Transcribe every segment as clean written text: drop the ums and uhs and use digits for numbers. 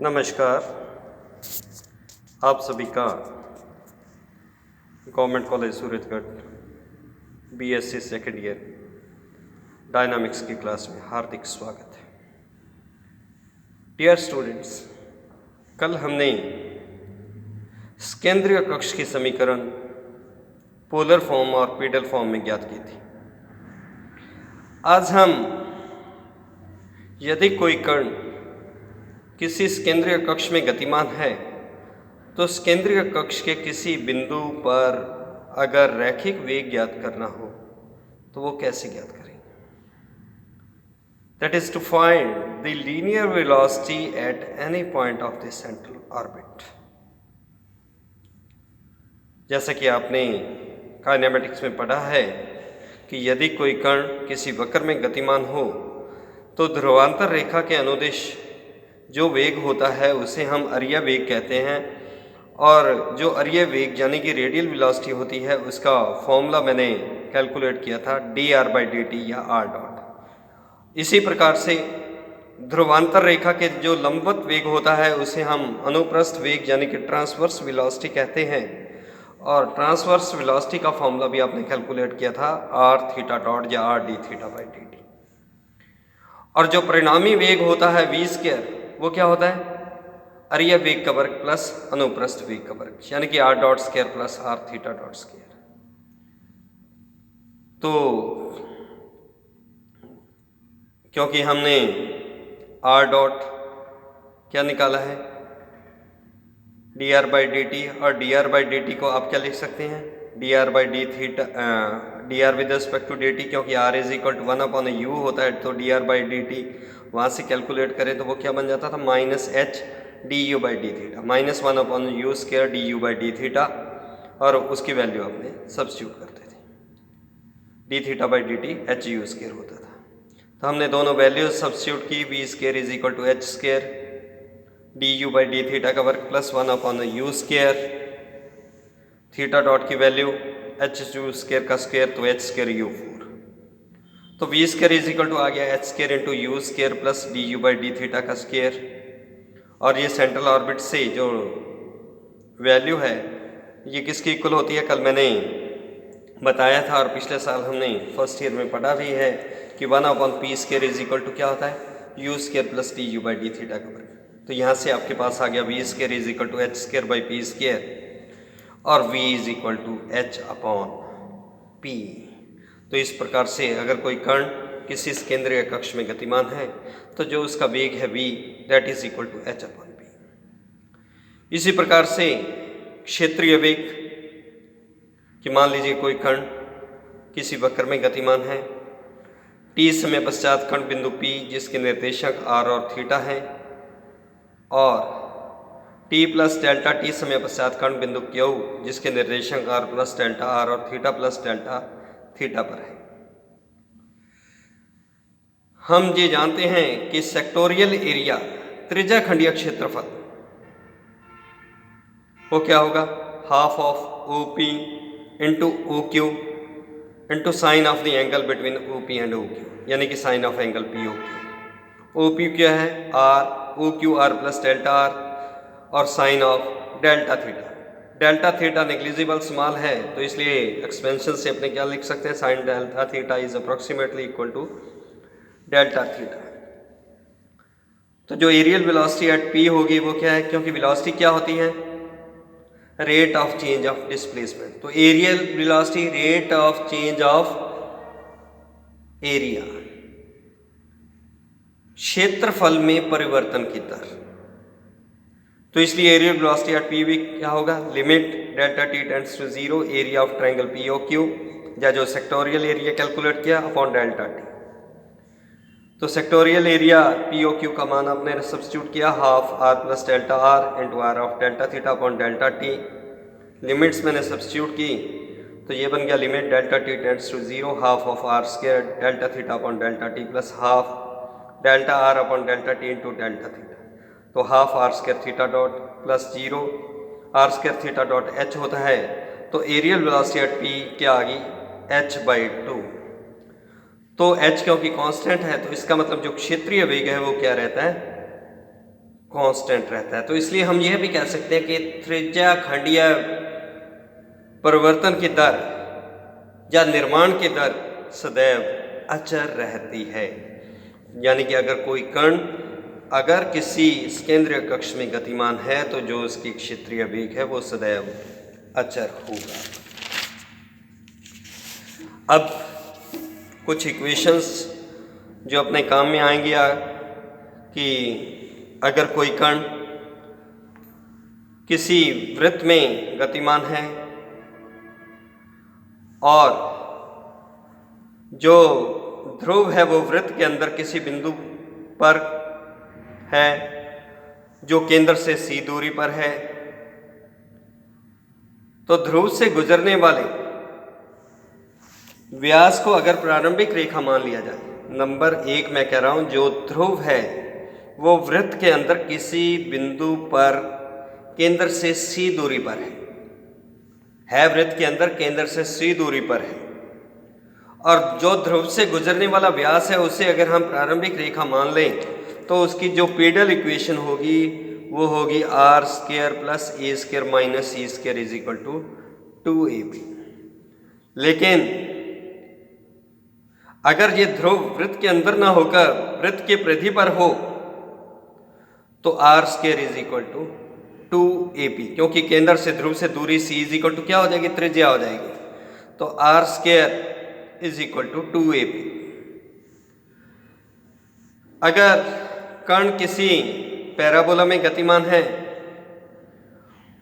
नमस्कार। आप सभी का government college Surajgarh BSc second year dynamics की क्लास में हार्दिक स्वागत है। डियर स्टूडेंट्स, कल हमने केंद्रीय कक्ष की समीकरण पोलर फॉर्म और पीडल फॉर्म में ज्ञात की थी। आज हम यदि कोई कण किसी केंद्रीय कक्ष में गतिमान है तो केंद्रीय कक्ष के किसी बिंदु पर अगर रैखिक वेग ज्ञात करना हो तो वो कैसे ज्ञात करेंगे। That is to find the linear velocity at any point of the central orbit. जैसा कि आपने काइनेमेटिक्स में पढ़ा है कि यदि कोई कण किसी वक्र में गतिमान हो तो ध्रुवांतर रेखा के अनुदिश जो वेग होता है उसे हम अरीय वेग कहते हैं, और जो अरीय वेग यानी कि रेडियल वेलोसिटी होती है उसका फॉर्मूला मैंने कैलकुलेट किया था dr/dt या r डॉट। इसी प्रकार से ध्रुवांतर रेखा के जो लंबवत वेग होता है उसे हम अनुप्रस्थ वेग यानी कि ट्रांसवर्स वेलोसिटी कहते हैं, और ट्रांसवर्स वेलोसिटी का फॉर्मूला भी आपने कैलकुलेट किया था r थीटा डॉट या r d थीटा/dt। और जो परिणामी वेग होता है v स्क्वायर वो क्या होता है अरीय वेग का वर्ग प्लस अनुप्रस्थ वेग का वर्ग यानी कि r dot square plus r theta dot square. तो क्योंकि हमने r डॉट क्या निकाला है dr/dt, और dr/dt को आप क्या लिख सकते हैं dr/d theta dr with respect to dt, क्योंकि r is equal to 1/u होता है तो dr/dt वहाँ से कैलकुलेट करें तो वो क्या बन जाता था -h du/d theta, -1/u square du/d theta, और उसकी वैल्यू आपने सब्स्टिट्यूट करते थे d थीटा/dthu स्क्वायर होता था। तो हमने दोनों वैल्यूज सब्स्टिट्यूट की, v square is equal to h square du/d theta का वर्ग plus 1/u square, theta dot की वैल्यू h स्क्वायर का स्क्वायर तो h स्क्वायर u4, तो v square is equal to आ गया h square into u square plus du/d theta का square, और ये सेंट्रल ऑर्बिट से जो वैल्यू है ये किसकी इक्वल होती है कल मैंने बताया था, और पिछले साल हमने फर्स्ट ईयर में पढ़ा भी है कि 1/p square is equal to क्या होता है u square plus du/d theta का वर्ग। तो यहाँ से आपके पास आ गया v square is equal to h square by p square, और v is equal to h/p। तो इस प्रकार से अगर कोई कण किसी केंद्रीय कक्ष में गतिमान है तो जो उसका वेग है v that is equal to h/p। इसी प्रकार से क्षेत्रीय वेग कि मान लीजिए कोई कण किसी वक्र में गतिमान है, t समय पश्चात कण बिंदु P जिसके निर्देशक r और थीटा हैं, और t प्लस डेल्टा t समय पश्चात कण बिंदु Q जिसके निर्देशक r प्लस डेल्टा r और थीटा प्लस डेल्टा थीटा पर है। हम ये जानते हैं कि सेक्टोरियल एरिया त्रिज्याखंडीय क्षेत्रफल वो क्या होगा half of OP into OQ into sine of the angle between OP and OQ, यानी कि sine of angle POQ। OP क्या है R, OQ R plus delta R, और sine of delta theta. Delta theta negligible small है तो इसलिए expansion से अपने क्या लिख सकते हैं sine delta theta is approximately equal to delta theta. तो जो एरियल वेलोसिटी एट P होगी वो क्या है, क्योंकि वेलोसिटी क्या होती है rate of change of displacement, तो areal velocity rate of change of area, क्षेत्रफल में परिवर्तन की दर। तो इसलिए एरियल वेलोसिटी एट P भी क्या होगा limit delta t tends to 0 area of triangle POQ या जो सेक्टोरियल एरिया कैलकुलेट किया अपॉन डेल्टा t। तो सेक्टोरियल एरिया POQ का मान आपने सब्स्टिट्यूट किया half r plus delta r into r of delta theta upon delta t। Limits मैंने substitute की तो ये बन गया limit delta t tends to 0 half of r square delta theta upon delta t plus half delta r upon delta t into delta theta, तो half r square theta dot plus 0 r square theta dot h होता है। तो areal velocity at P क्या आ गई h/2। तो h क्योंकि constant है तो इसका मतलब जो क्षेत्रीय वेग है वो क्या रहता है कांस्टेंट रहता है। तो इसलिए हम यह भी कह सकते हैं कि त्रिज्या खंडीय परिवर्तन की दर या निर्माण की दर सदैव अचर रहती है। यानी कि अगर कोई कण अगर किसी केंद्रीय कक्ष में गतिमान है तो जो उसकी क्षेत्रीय वेग है वो सदैव अचर होगा। अब कुछ इक्वेशंस जो अपने काम में आएंगी कि अगर कोई कण किसी वृत्त में गतिमान है और जो ध्रुव है वो वृत्त के अंदर किसी बिंदु पर है जो केंद्र से c दूरी पर है, तो ध्रुव से गुजरने वाले व्यास को अगर प्रारंभिक रेखा मान लिया जाए, नंबर 1 मैं कह रहा हूं, जो ध्रुव है वो वृत्त के अंदर किसी बिंदु पर केंद्र से c दूरी पर है वृत्त के अंदर केंद्र से c दूरी पर है, और जो ध्रुव से गुजरने वाला व्यास है उसे अगर हम प्रारंभिक रेखा मान लें तो उसकी जो पीडल इक्वेशन होगी वो होगी r square plus a square minus c square is equal to 2ab। लेकिन अगर ये ध्रुव वृत्त के अंदर ना होकर वृत्त के परिधि पर हो तो r square is equal to 2ab, क्योंकि केंद्र से ध्रुव से दूरी c इज इक्वल टू क्या हो जाएगी, त्रिज्या हो जाएगी, तो r square is equal to 2ab। अगर कण किसी पैराबोला में गतिमान है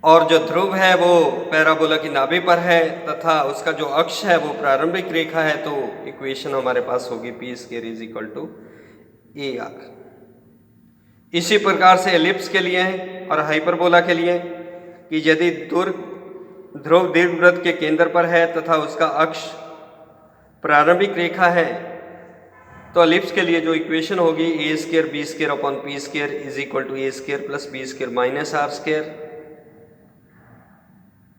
और जो ध्रुव है वो पैराबोला की नाभि पर है तथा उसका जो अक्ष है वो प्रारंभिक रेखा है, तो इक्वेशन हमारे पास होगी p square is equal to ar। इसी प्रकार से एलिप्स के लिए और हाइपरबोला के लिए कि यदि ध्रुव दीर्घवृत्त के केंद्र पर है तथा उसका अक्ष प्रारंभिक रेखा है, तो एलिप्स के लिए जो इक्वेशन होगी a square b square upon p square is equal to a square plus b square minus r square,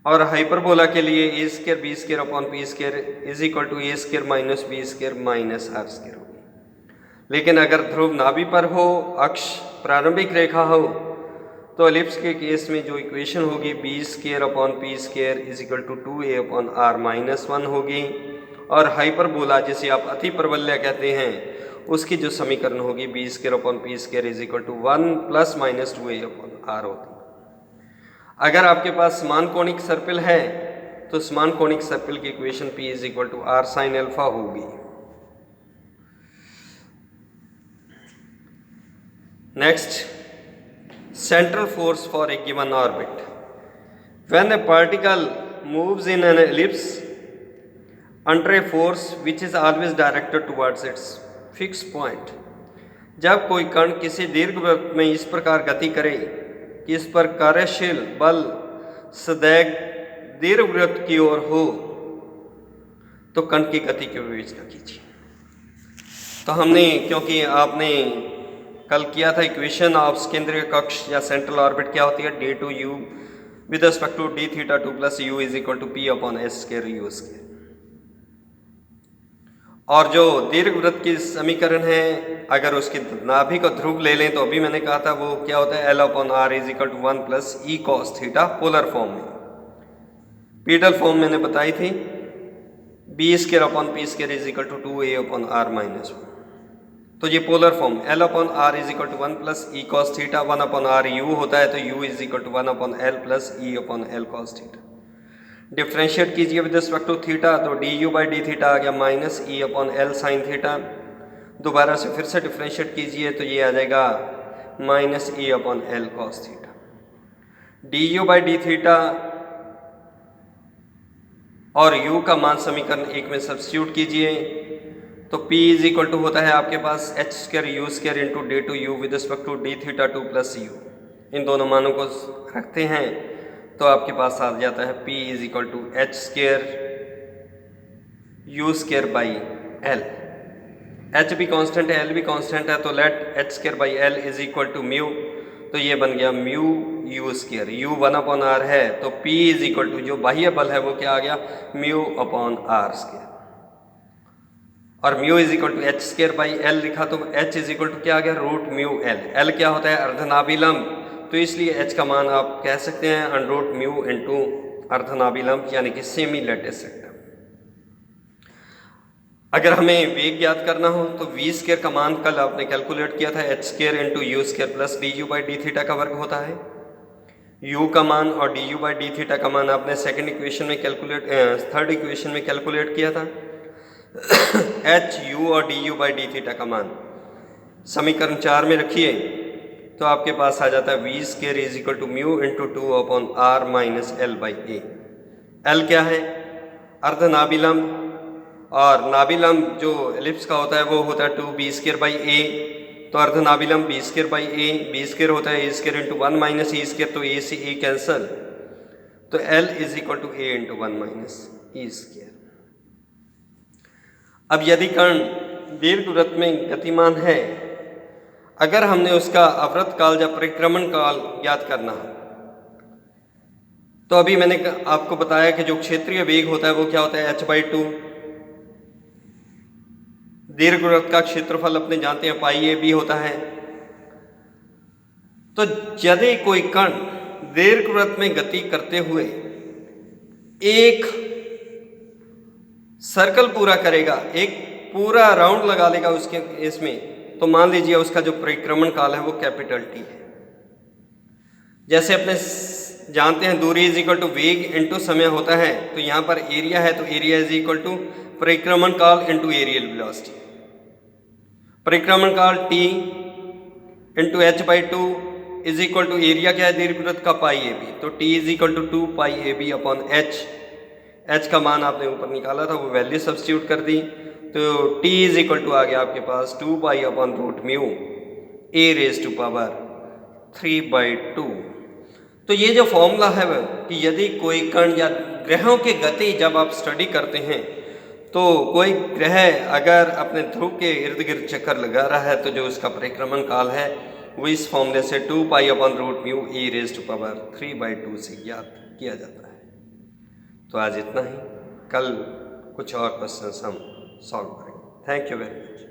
और हाइपरबोला के लिए a square b square upon p square is equal to a square minus b square minus r square होगी। लेकिन अगर ध्रुव नाभि पर हो, अक्ष प्रारंभिक रेखा हो, तो एलिप्स के केस में जो इक्वेशन होगी b square upon p square is equal to 2a upon r minus 1 होगी, और हाइपरबोला जिसे आप अति प्रबल्य कहते हैं उसकी जो समीकरण होगी b square upon p square is equal to 1 plus minus 2a upon r होती है। अगर आपके पास समान कोणिक सर्पिल है तो समान कोणिक सर्पिल की equation p is equal to r sine alpha होगी। Next, central force for a given orbit. When a particle moves in an ellipse under a force which is always directed towards its fixed point, जब कोई कण किसी दीर्घवृत्त में इस प्रकार गति करे कि इस पर कार्यशील बल सदैव दीर्घवृत्त की ओर हो, तो कण की गति की विवेचना कीजिए। तो हमने, क्योंकि आपने कल किया था इक्वेशन ऑफ केंद्रीय कक्ष या सेंट्रल ऑर्बिट क्या होती है, d two u with respect to d theta 2 plus u is equal to p upon s square u square, और जो दीर्घवृत्त की समीकरण है अगर उसकी नाभि को ध्रुव ले लें तो अभी मैंने कहा था वो क्या होता है, l upon r is equal to 1 plus e cos theta polar form में। पीडल फॉर्म मैंने बताई थी b square upon p square is equal to 2a upon r minus 1। तो ये polar form l upon r is equal to 1 plus e cos theta, 1 upon r u होता है तो u is equal to 1 upon l plus e upon l cos theta. Differentiate कीजिए with respect to theta, तो du by D theta आ गया minus e upon l sine theta. दोबारा से फिर से डिफ्रेंशिएट कीजिए तो ये आ जाएगा minus e upon l cos theta. du by D theta और u का मान समीकरण 1 में सब्स्टिट्यूट कीजिए तो p इज इक्वल टू होता है आपके पास h square u square into D two U with respect to d theta 2 plus u। इन दोनों मानों को रखते हैं तो आपके पास आ जाता है p is equal to h square u square by l। h भी कांस्टेंट है, l भी कांस्टेंट है, तो let h square by l is equal to mu, तो ये बन गया mu u square, u 1 upon r है तो p इज इक्वल टू जो बाह्य बल है वो क्या आ गया, म्यू अपॉन r स्क्वायर। और mu is equal to H square by L लिखा तो एच इज इक्वल टू क्या आ गया रूट म्यू एल। एल क्या होता है अर्धनाभिलंब, तो इसलिए एच का मान आप कह सकते हैं अंडर रूट म्यू इंटू अर्धनाभिलंब यानी कि सेमी लेटिस सेक्टर। अगर हमें वेग ज्ञात करना हो तो वी स्क्वायर का मान कल आपने कैलकुलेट किया था H square into you square plus D you by D theta का वर्ग होता है। u का मान और D you by D theta का मान आपने सेकंड इक्वेशन में थर्ड इक्वेशन में कैलकुलेट किया था। एच यू और D you by D theta का मान समीकरण 4 में रखिए तो आपके पास आ जाता है V square is equal to mu into 2 upon R minus L by A. L क्या है अर्धनाभिलंब, और नाभिलंब जो एलिप्स का होता है वो होता है 2b स्क्वायर बाई ए, तो अर्धनाभिलंब B square by A, B square होता है A square into 1 minus E square, तो ए से ए कैंसल, तो L is equal to A into 1 minus E square. अब यदि कण दीर्घवृत्त में गतिमान है, अगर हमने उसका अवृत काल या परिक्रमण काल ज्ञात करना है तो अभी मैंने आपको बताया कि जो क्षेत्रीय वेग होता है वो क्या होता है h/2। दीर्घवृत्त का क्षेत्रफल अपने जानते हैं पाई ए बी होता है। तो यदि कोई कण दीर्घवृत्त में गति करते हुए एक सर्कल पूरा करेगा, एक पूरा राउंड लगा लेगा उसके इसमें, तो मान लीजिए उसका जो परिक्रमण काल है वो कैपिटल टी है। जैसे अपने जानते हैं दूरी इज इक्वल टू वेग इंटू समय होता है, तो यहाँ पर एरिया है तो एरिया इज इक्वल टू परिक्रमण काल इंटू एरियल वेलोसिटी। परिक्रमण काल t into h/2 is equal to area क्या है दीर्घवृत्त का पाई ए बी, तो t is equal to 2 pi A B upon H. H का मान आपने ऊपर निकाला था वो वैल्यू सब्स्टिट्यूट कर दी, तो t इज इक्वल टू आ गया आपके पास 2 pi upon root mu A raise to power 3/2। तो ये जो फॉर्मूला है कि यदि कोई कण या ग्रहों की गति जब आप स्टडी करते हैं तो कोई ग्रह अगर अपने ध्रुव के इर्द गिर्द चक्कर लगा रहा है तो जो उसका परिक्रमण काल है वो इस फॉर्मूले से 2 pi upon root mu E raise to power 3/2 से ज्ञात किया जाता है। तो आज इतना ही, कल कुछ और क्वेश्चंस हम सॉल्व करेंगे। Thank you very much.